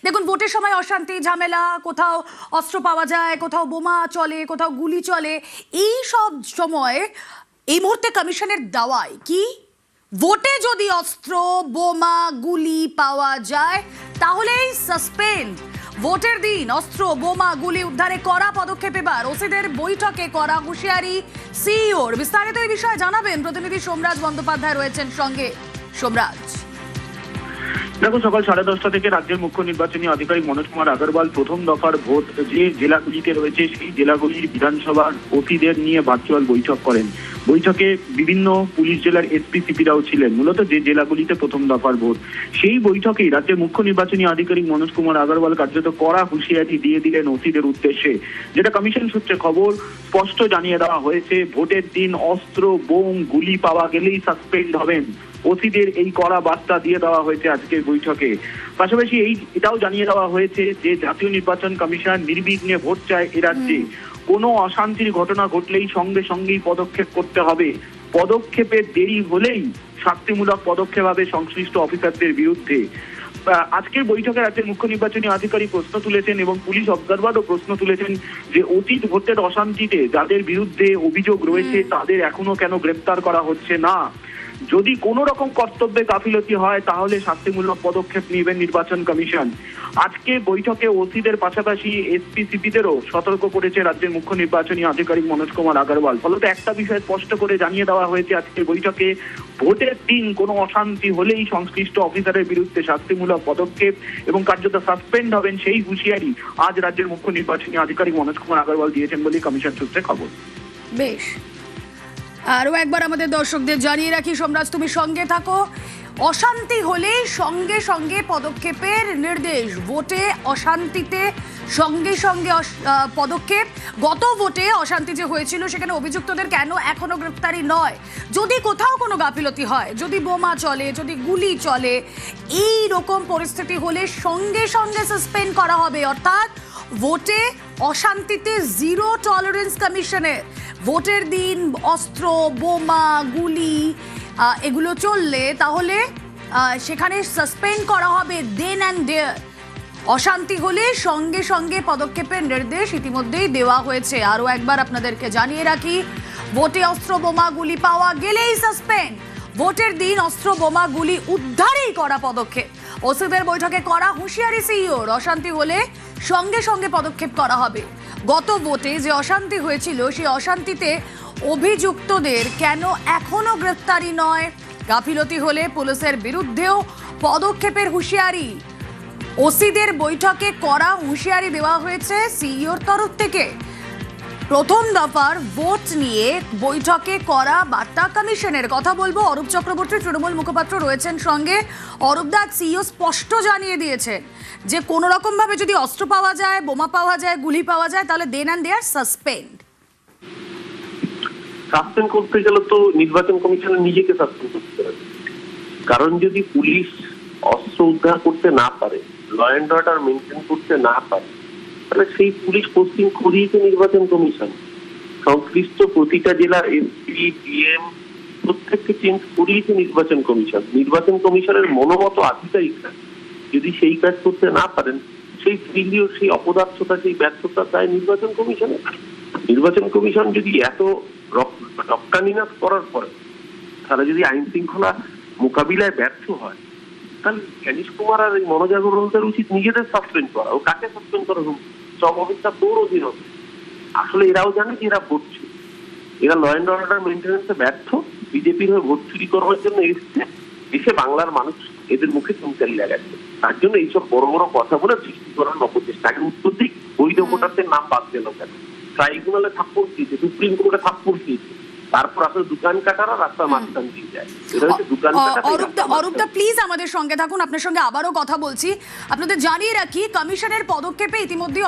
দেখুন, ভোটের সময় অশান্তি, ঝামেলা, কোথাও অস্ত্র পাওয়া যায়, কোথাও বোমা চলে, কোথাও গুলি চলে, এই সব সময় এই মুহূর্তে কমিশনের দাওয়ায় কি ভোটে যদি অস্ত্র, বোমা, গুলি পাওয়া যায় তাহলেই সাসপেন্ড। ভোটের দিন অস্ত্র, বোমা, গুলি উদ্ধারে কড়া পদক্ষেপ। এবার ওসিদের বৈঠকে করা হুঁশিয়ারি সিইওর। বিস্তারিত এই বিষয়ে জানাবেন প্রতিনিধি সোমরাজ বন্দ্যোপাধ্যায় রয়েছেন সঙ্গে। সোমরাজ, দেখো, সকাল 10:30 থেকে রাজ্যের মুখ্য নির্বাচনী আধিকারিক মনোজ কুমার আগরওয়াল প্রথম দফার ভোট যে জেলাগুলিতে রয়েছে সেই জেলাগুলির বিধানসভার ওসিদের নিয়ে ভার্চুয়াল বৈঠক করেন। বৈঠকে বিভিন্ন পুলিশ জেলার এসপি সিপিরাও ছিলেন। মূলত যে জেলাগুলিতে প্রথম দফার ভোট, সেই বৈঠকেই রাজ্যের মুখ্য নির্বাচনী আধিকারিক মনোজ কুমার আগরওয়াল কার্যত কড়া হুঁশিয়ারি দিয়ে দিলেন ওসিদের উদ্দেশ্যে। যেটা কমিশন সূত্রে খবর, স্পষ্ট জানিয়ে দেওয়া হয়েছে ভোটের দিন অস্ত্র, বোম, গুলি পাওয়া গেলেই সাসপেন্ড হবেন। ওসিদের এই কড়া বার্তা দিয়ে দেওয়া হয়েছে আজকের বৈঠকে। পাশাপাশি এটাও জানিয়ে দেওয়া হয়েছে যে জাতীয় নির্বাচন কমিশন নির্বিঘ্নে ভোট চায় এ রাজ্যে। কোনো অশান্তির ঘটনা ঘটলেই সঙ্গে সঙ্গেই পদক্ষেপ করতে হবে। পদক্ষেপের দেরি হলেই শাস্তিমূলক পদক্ষেপ হবে সংশ্লিষ্ট অফিসারদের বিরুদ্ধে। আজকের বৈঠকে রাজ্যের মুখ্য নির্বাচনী আধিকারিক প্রশ্ন তুলেছেন এবং পুলিশ অবজারভারও প্রশ্ন তুলেছেন যে অতীত ভোটের অশান্তিতে যাদের বিরুদ্ধে অভিযোগ রয়েছে তাদের এখনো কেন গ্রেপ্তার করা হচ্ছে না। যদি কোনো রকম কর্তব্যে গাফিলতি হয় তাহলে শাস্তিমূলক পদক্ষেপ নেবেন নির্বাচন কমিশন। আজকে বৈঠকে ওসিদের পাশাপাশি এসপি সিপিদেরও সতর্ক করেছে রাজ্যের মুখ্য নির্বাচনী আধিকারিক মনোজ কুমার আগরওয়াল। ফলত একটা বিষয় স্পষ্ট করে জানিয়ে দেওয়া হয়েছে আজকের বৈঠকে, ভোটের দিন কোনো অশান্তি হলেই সংশ্লিষ্ট অফিসারের বিরুদ্ধে শাস্তিমূলক পদক্ষেপ এবং কার্যত সাসপেন্ড হবেন সেই হুঁশিয়ারি আজ রাজ্যের মুখ্য নির্বাচনী আধিকারিক মনোজ কুমার আগরওয়াল দিয়েছেন বলে কমিশন সূত্রে খবর। বেশ, আরও একবার আমাদের দর্শকদের জানিয়ে রাখি, সোমরাজ তুমি সঙ্গে থাকো। অশান্তি হলে সঙ্গে সঙ্গে পদক্ষেপের নির্দেশ। ভোটে অশান্তিতে সঙ্গে সঙ্গে পদক্ষেপ। গত ভোটে অশান্তি যে হয়েছিল সেখানে অভিযুক্তদের কেন এখনো গ্রেপ্তারি নয়? যদি কোথাও কোনো গাফিলতি হয়, যদি বোমা চলে, যদি গুলি চলে, এই রকম পরিস্থিতি হলে সঙ্গে সঙ্গে সাসপেন্ড করা হবে। অর্থাৎ ভোটে অশান্তিতে জিরো টলারেন্স কমিশনের। ভোটের দিন অস্ত্র, বোমা, গুলি এগুলো চললে তাহলে সেখানে সাসপেন্ড করা হবে দেন অ্যান্ড দেয়ার। অশান্তি হলে সঙ্গে সঙ্গে পদক্ষেপের নির্দেশ ইতিমধ্যেই দেওয়া হয়েছে। আরও একবার আপনাদেরকে জানিয়ে রাখি, ভোটে অস্ত্র, বোমা, গুলি পাওয়া গেলেই সাসপেন্ড। ভোটের দিন অস্ত্র, বোমা, গুলি উদ্ধারেই করা পদক্ষেপ। ওসিদের বৈঠকে করা হুঁশিয়ারি সিইওর। অশান্তি হলে সঙ্গে সঙ্গে পদক্ষেপ করা হবে। গত ভোটে যে অশান্তি হয়েছিল সেই অশান্তিতে অভিযুক্তদের কেন এখনো গ্রেফতারি নয়? গাফিলতি হলে পুলিশের বিরুদ্ধেও পদক্ষেপের হুঁশিয়ারি। ওসিদের বৈঠকে করা হুঁশিয়ারি দেওয়া হয়েছে সিইওর তরফ থেকে। প্রথম দফার ভোট নিয়ে বৈঠকে করা বার্তা কমিশনের। কথা বলবো অরূপ চক্রবর্তী, তৃণমূল মুখপাত্র রয়েছেন সঙ্গে। অরূপদা, সিইও স্পষ্ট জানিয়ে দিয়েছেন যে কোনো রকম ভাবে যদি অস্ত্র পাওয়া যায়, বোমা পাওয়া যায়, গুলি পাওয়া যায় তাহলে দেন অ্যান্ড দেয়ার সাসপেন্ড। সাসপেন্ড করতে গেলে তো নির্বাচন কমিশনের নিজেকে সাসপেন্ড করতে হবে। কারণ যদি পুলিশ অস্ত্র উদ্ধার করতে না পারে, ল অ্যান্ড অর্ডার মেনটেন করতে না পারে, তাহলে সেই পুলিশ পোস্টিং করিয়েছে নির্বাচন কমিশন। সংশ্লিষ্ট প্রতিটা জেলার এসপি, ডিএম প্রত্যেককে চেঞ্জ করিয়েছে নির্বাচন কমিশন। নির্বাচন কমিশনের মনোমত আধিকারিকরা যদি সেই কাজ করতে না পারেন, সেই ফেলিওর, সেই অপদার্থতা, সেই ব্যর্থতা দায় নির্বাচন কমিশনের। নির্বাচন কমিশন যদি এত রক্তানিনাশ করার পরে তারা যদি আইন শৃঙ্খলা মোকাবিলায় ব্যর্থ হয়, তাহলে জ্ঞানীশ কুমার আর এই মনোজ আগরওয়ালদের উচিত নিজেদের সাসপেন্ড করা। ও কাকে সাসপেন্ড করা হোক, সব অবস্থা তোর অধীন হবে। আসলে এরাও জানে যে এরা ভোট চুরি, এরা ল অ্যান্ড অর্ডার মেনটেন্যান্সে ব্যর্থ। বিজেপির হয়ে ভোট চুরি করার জন্য এসছে, এসে বাংলার মানুষ এদের মুখে চুনকালি লাগাচ্ছে। তার জন্য এইসব বড় বড় কথা বলে সৃষ্টি করার অপচেষ্টা। আগে উত্তর দিক, বৈধ ভোটারদের নাম বাদ দিল কেন? ট্রাইব্যুনালে থাপ্পড় দিয়েছে, সুপ্রিম কোর্টে থাপ্পড় দিয়েছে, তারপর আসলে দোকান কাটারা রাস্তার মাঝখান দিয়ে যায়। এটা হচ্ছে দোকান কাটা। অরূপদা প্লিজ আমাদের সঙ্গে থাকুন, আপনার সঙ্গে আবারও কথা বলছি। আপনাদের জানিয়ে রাখি, কমিশনের পদক্ষেপে ইতিমধ্যে